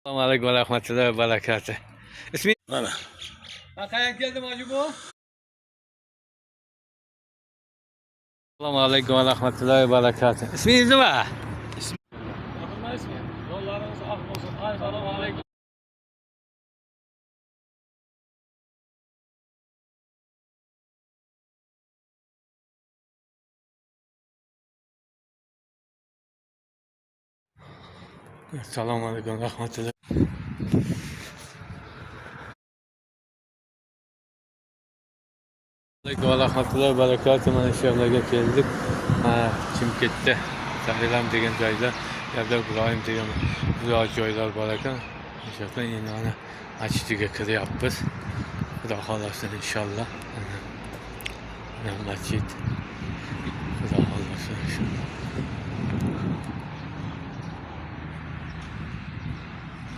Assalomu alaykum va rahmatullahi va barakatuh. Ismingiz? Mana. Ha, qayerga keldim hoji bu? Assalomu alaykum va rahmatullahi va barakatuh. Ismingiz nima? Bilmaysizmi? Yo'llaringiz oq bo'lsin. Assalomu alaykum. Assalomu alaykum va rahmatullohi. Alaykum va rahmatullohi va barakatuh. Mana shu yerlarga keldik. Chimkentda Sahrilam degan joyda, yerda Ibrohim degan buyoq joylar bor ekan. O'sha yerda endi mana masjidga kiryapmiz. Xudo xolasa inshaalloh. Mana masjid. Xudo xolasa inshaalloh.